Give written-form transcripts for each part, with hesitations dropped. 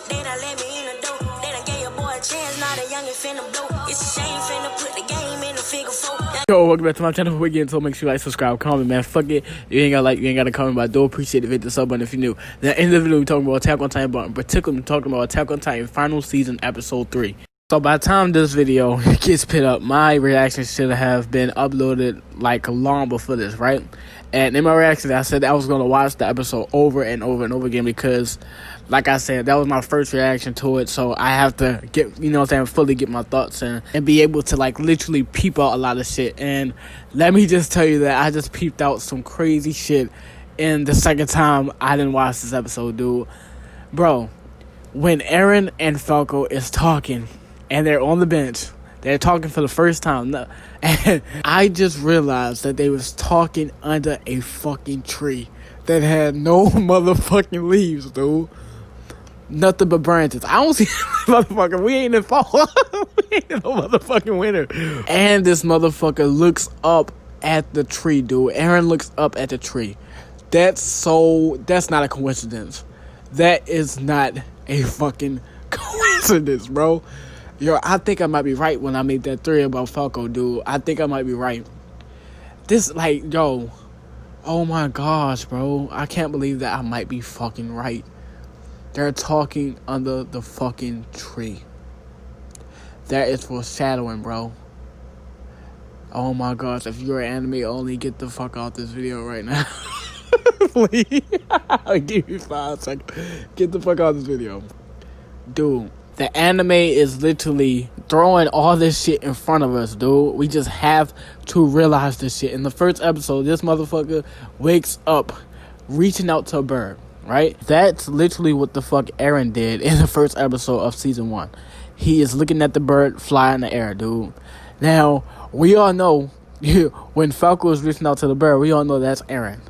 They done let me in the door. They done gave your boy a chance, now the youngin' finna blow. It's a shame finna put the game in the figure four. Yo, welcome back to my channel. Before we get into it, make sure you like, subscribe, comment, man. Fuck it. You ain't gotta like, you ain't gotta comment, but I do appreciate it. Hit the sub button if you're new. Now, in the video, we're talking about Attack on Titan, but in particular, I'm talking about Attack on Titan Final Season Episode 3. So by the time this video gets put up, my reaction should have been uploaded like long before this, right? And in my reaction, I said I was going to watch the episode over and over and over again because, like I said, that was my first reaction to it. So I have to get, you know what I'm saying, fully get my thoughts in and be able to like literally peep out a lot of shit. And let me just tell you that I just peeped out some crazy shit in the second time I didn't watch this episode, dude. Bro, when Eren and Falco is talking and they're on the bench, they're talking for the first time. And I just realized that they was talking under a fucking tree that had no motherfucking leaves, dude. Nothing but branches. I don't see motherfucker. We ain't in fall. We ain't in no motherfucking winter. And this motherfucker looks up at the tree, dude. Eren looks up at the tree. That's not a coincidence. That is not a fucking coincidence, bro. Yo, I think I might be right when I made that theory about Falco, dude. I think I might be right. This, like, yo. Oh my gosh, bro. I can't believe that I might be fucking right. They're talking under the fucking tree. That is foreshadowing, bro. Oh my gosh. If you're an anime only, get the fuck out this video right now. Please. I'll give you 5 seconds. Get the fuck out of this video. Dude. The anime is literally throwing all this shit in front of us, dude. We just have to realize this shit. In the first episode, this motherfucker wakes up reaching out to a bird, right? That's literally what the fuck Eren did in the first episode of season 1. He is looking at the bird fly in the air, dude. Now, we all know when Falco is reaching out to the bird, we all know that's Eren.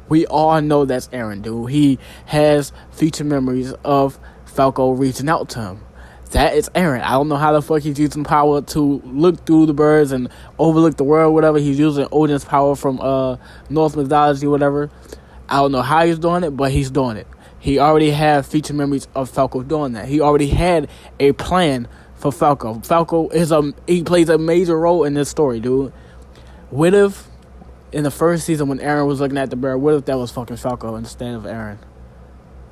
We all know that's Eren, dude. He has future memories of Falco reaching out to him. That is Eren. I don't know how the fuck he's using power to look through the birds and overlook the world, whatever. He's using Odin's power from Norse mythology, whatever. I don't know how he's doing it, but he's doing it. He already had future memories of Falco doing that. He already had a plan for Falco. Falco he plays a major role in this story, dude. What if in the first season when Eren was looking at the bird, what if that was fucking Falco instead of Eren?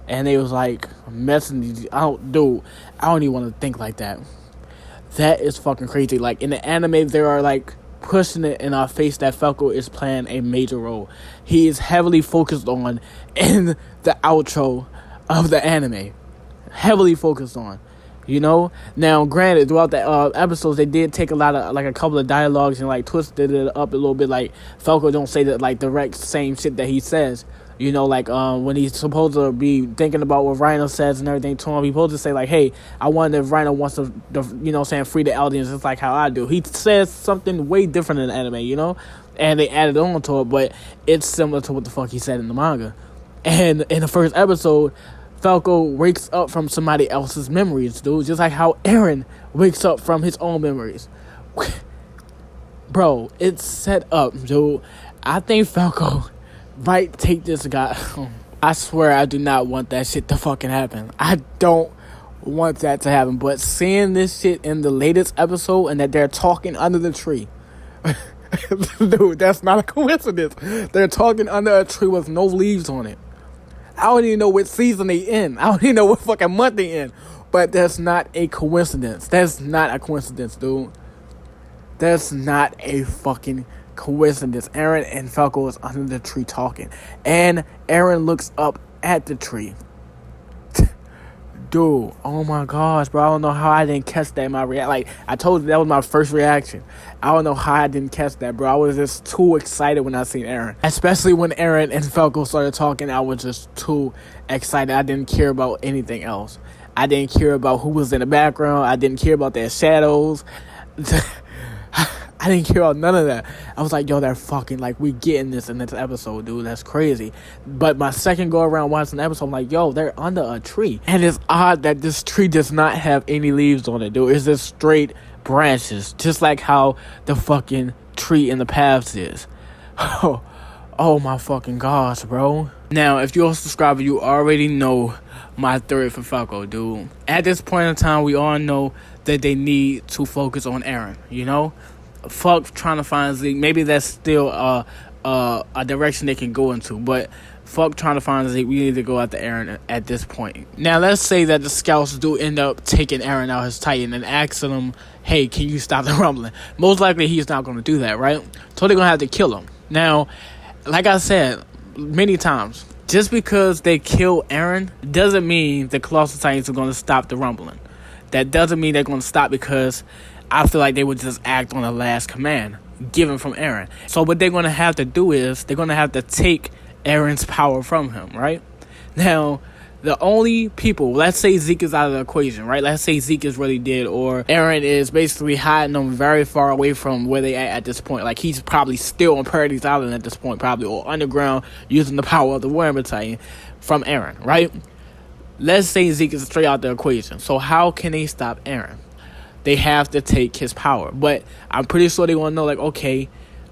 And they was like messing. I don't even want to think like that. That is fucking crazy. Like in the anime, they are like pushing it in our face that Falco is playing a major role. He is heavily focused on in the outro of the anime. Heavily focused on. You know? Now, granted, throughout the episodes, they did take a couple of dialogues and like twisted it up a little bit. Like Falco don't say that like direct same shit that he says. You know, like when he's supposed to be thinking about what Rhino says and everything to him, he's supposed to say like, hey, I wonder if Rhino wants to you know, saying free the Eldians just like how I do. He says something way different in the anime, you know, and they added on to it, but it's similar to what the fuck he said in the manga. And in the first episode, Falco wakes up from somebody else's memories, dude, just like how Eren wakes up from his own memories. Bro, it's set up, dude. I think Falco might take this guy. I swear I do not want that shit to fucking happen. I don't want that to happen. But seeing this shit in the latest episode and that they're talking under the tree. Dude, that's not a coincidence. They're talking under a tree with no leaves on it. I don't even know what season they in. I don't even know what fucking month they in. But that's not a coincidence. That's not a coincidence, dude. That's not a fucking coincidence. Eren and Falco is under the tree talking, and Eren looks up at the tree. Dude, oh my gosh, bro, I don't know how I didn't catch that in my reaction. Like I told you, that was my first reaction. I don't know how I didn't catch that, bro. I was just too excited when I seen Eren, especially when Eren and Falco started talking. I was just too excited. I didn't care about anything else. I didn't care about who was in the background. I didn't care about their shadows. I didn't care about none of that. I was like, yo, they're fucking, like, we getting this in this episode, dude. That's crazy. But my second go around watching the episode, I'm like, yo, they're under a tree. And it's odd that this tree does not have any leaves on it, dude. It's just straight branches. Just like how the fucking tree in the past is. Oh my fucking gosh, bro. Now, if you're a subscriber, you already know my theory for Falco, dude. At this point in time, we all know that they need to focus on Eren, you know? Fuck trying to find Zeke. Maybe that's still a direction they can go into, but fuck trying to find Zeke. We need to go after Eren at this point. Now, let's say that the scouts do end up taking Eren out his Titan and asking him, hey, can you stop the rumbling? Most likely he's not going to do that, right? So they're going to have to kill him. Now, like I said many times, just because they kill Eren doesn't mean the Colossal Titans are going to stop the rumbling. That doesn't mean they're going to stop, because I feel like they would just act on the last command given from Eren. So what they're going to have to do is they're going to have to take Eren's power from him, right? Now, the only people, let's say Zeke is out of the equation, right? Let's say Zeke is really dead, or Eren is basically hiding them very far away from where they at this point. Like, he's probably still on Paradise Island at this point, probably, or underground, using the power of the Worm Battalion from Eren, right? Let's say Zeke is straight out the equation. So how can they stop Eren? They have to take his power. But I'm pretty sure they want to know, like, okay,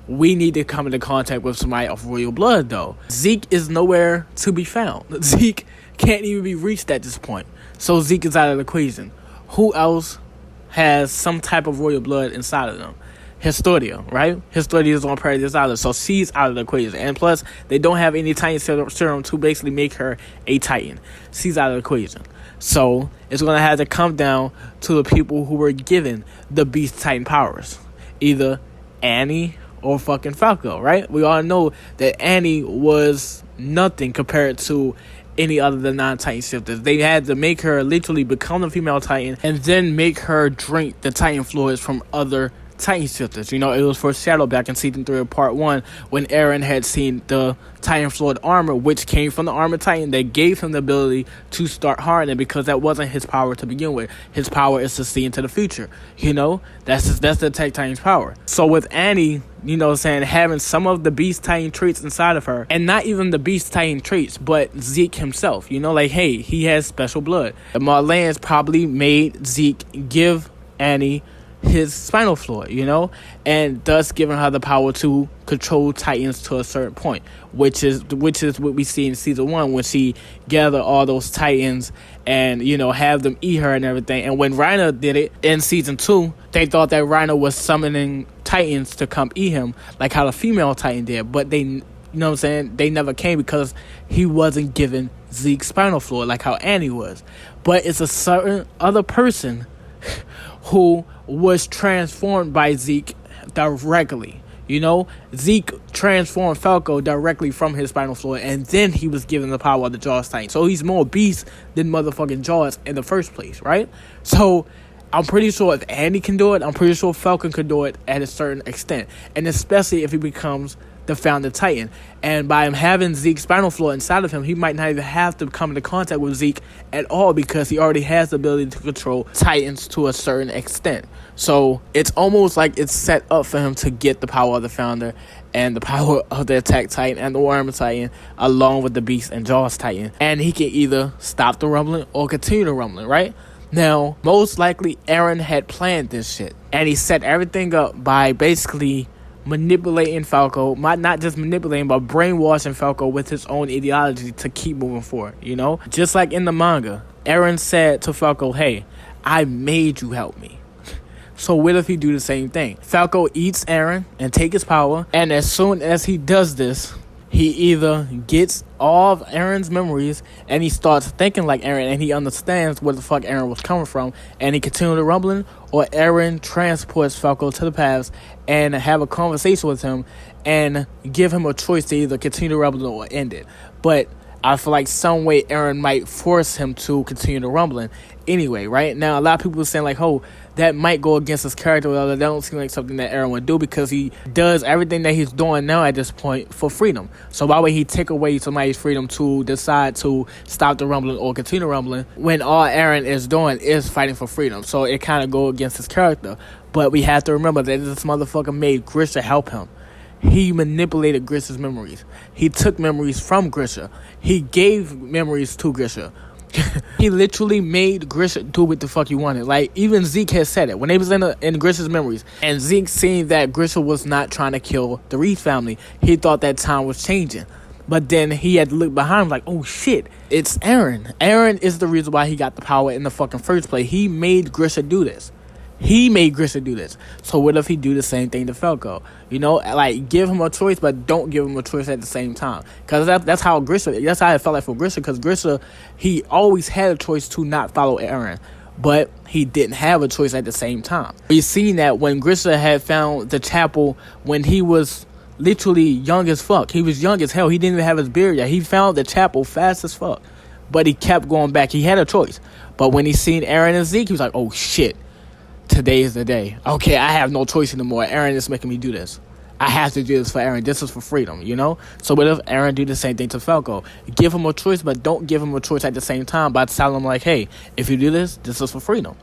we need to come into contact with somebody of royal blood, though. Zeke is nowhere to be found. Zeke can't even be reached at this point. So Zeke is out of the equation. Who else has some type of royal blood inside of them? Historia, right? Historia is on Paradise Island, so she's out of the equation. And plus, they don't have any Titan serum to basically make her a Titan. She's out of the equation. So it's going to have to come down to the people who were given the Beast Titan powers. Either Annie or fucking Falco, right? We all know that Annie was nothing compared to any other than non-Titan shifters. They had to make her literally become a female Titan and then make her drink the Titan fluids from other Titan shifters. You know, it was foreshadowed back in season 3 of part 1 when Eren had seen the Titan fluid armor, which came from the armor Titan, that gave him the ability to start hardening, because that wasn't his power to begin with. His power is to see into the future. You know, that's the Tech Titan's power. So with Annie, you know what I'm saying, having some of the Beast Titan traits inside of her, and not even the Beast Titan traits, but Zeke himself, you know, like, hey, he has special blood. The Marleyans probably made Zeke give Annie his spinal fluid, you know, and thus giving her the power to control Titans to a certain point, which is what we see in season 1 when she gathered all those Titans and, you know, have them eat her and everything. And when Reiner did it in season 2, they thought that Reiner was summoning Titans to come eat him, like how the female Titan did, but they, you know what I'm saying, they never came because he wasn't given Zeke's spinal fluid like how Annie was. But it's a certain other person who was transformed by Zeke directly. You know, Zeke transformed Falco directly from his spinal fluid, and then he was given the power of the Jaws Titan. So he's more beast than motherfucking Jaws in the first place, right? So I'm pretty sure if Andy can do it, I'm pretty sure Falcon could do it at a certain extent, and especially if he becomes the founder Titan. And by him having Zeke's spinal fluid inside of him, he might not even have to come into contact with Zeke at all, because he already has the ability to control Titans to a certain extent. So it's almost like it's set up for him to get the power of the founder and the power of the Attack Titan and the Worm Titan, along with the Beast and Jaws Titan. And he can either stop the rumbling or continue the rumbling, right? Now, most likely Eren had planned this shit, and he set everything up by basically manipulating Falco, not just manipulating, but brainwashing Falco with his own ideology to keep moving forward, you know? Just like in the manga, Eren said to Falco, hey, I made you help me. So what if he do the same thing? Falco eats Eren and take his power, and as soon as he does this, he either gets all of Eren's memories and he starts thinking like Eren and he understands where the fuck Eren was coming from and he continues the rumbling, or Eren transports Falco to the past and have a conversation with him and give him a choice to either continue the rumbling or end it. But I feel like some way Eren might force him to continue the rumbling anyway, right? Now, a lot of people are saying like, oh, that might go against his character. Well, that don't seem like something that Eren would do, because he does everything that he's doing now at this point for freedom. So why would he take away somebody's freedom to decide to stop the rumbling or continue rumbling when all Eren is doing is fighting for freedom? So it kind of go against his character. But we have to remember that this motherfucker made Grisha help him. He manipulated Grisha's memories. He took memories from Grisha. He gave memories to Grisha. He literally made Grisha do what the fuck he wanted. Like, even Zeke has said it when they was in Grisha's memories, and Zeke seeing that Grisha was not trying to kill the Reed family, he thought that time was changing. But then he had to look behind him like, oh shit, it's Eren. Eren is the reason why he got the power in the fucking first place. He made Grisha do this. So what if he do the same thing to Falco? You know, like, give him a choice, but don't give him a choice at the same time. Because that's how it felt like for Grisha. Because Grisha, he always had a choice to not follow Eren, but he didn't have a choice at the same time. We've seen that when Grisha had found the chapel when he was literally young as fuck. He was young as hell. He didn't even have his beard yet. He found the chapel fast as fuck. But he kept going back. He had a choice. But when he seen Eren and Zeke, he was like, oh shit. Today is the day. Okay, I have no choice anymore. Eren is making me do this. I have to do this for Eren. This is for freedom, you know? So what if Eren do the same thing to Falco? Give him a choice, but don't give him a choice at the same time by telling him like, hey, if you do this, this is for freedom.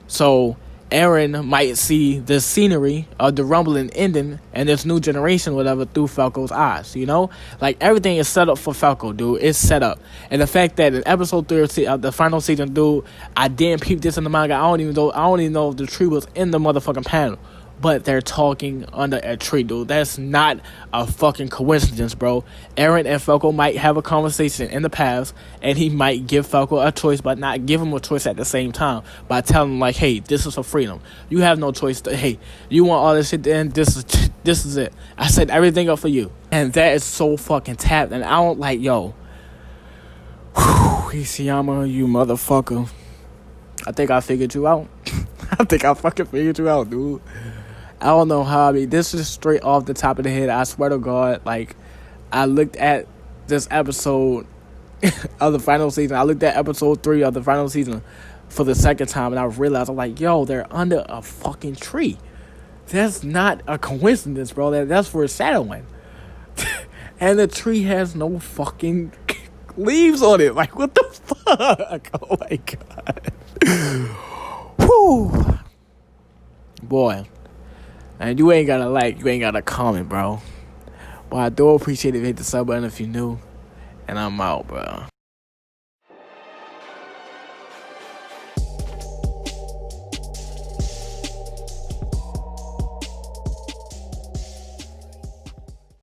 So Eren might see the scenery of the rumbling ending and this new generation, whatever, through Falco's eyes, you know? Like, everything is set up for Falco, dude. It's set up. And the fact that in episode 3 of the final season, dude, I didn't peep this in the manga. I don't even know if the tree was in the motherfucking panel. But they're talking under a tree, dude. That's not a fucking coincidence, bro. Eren and Falco might have a conversation in the past, and he might give Falco a choice, but not give him a choice at the same time by telling him, like, hey, this is for freedom. You have no choice. Hey, you want all this shit to end? This is it. I set everything up for you. And that is so fucking tapped. And I don't like, yo. Isayama, you motherfucker. I think I figured you out. I think I fucking figured you out, dude. I don't know how. I mean, this is straight off the top of the head. I swear to God, like, I looked at this episode of the final season. I looked at episode 3 of the final season for the second time, and I realized, I'm like, yo, they're under a fucking tree. That's not a coincidence, bro. That's foreshadowing. And the tree has no fucking leaves on it. Like, what the fuck? Oh my God. Whew. Boy. And you ain't gotta comment, bro. But I do appreciate it if you hit the sub button if you're new. And I'm out, bro.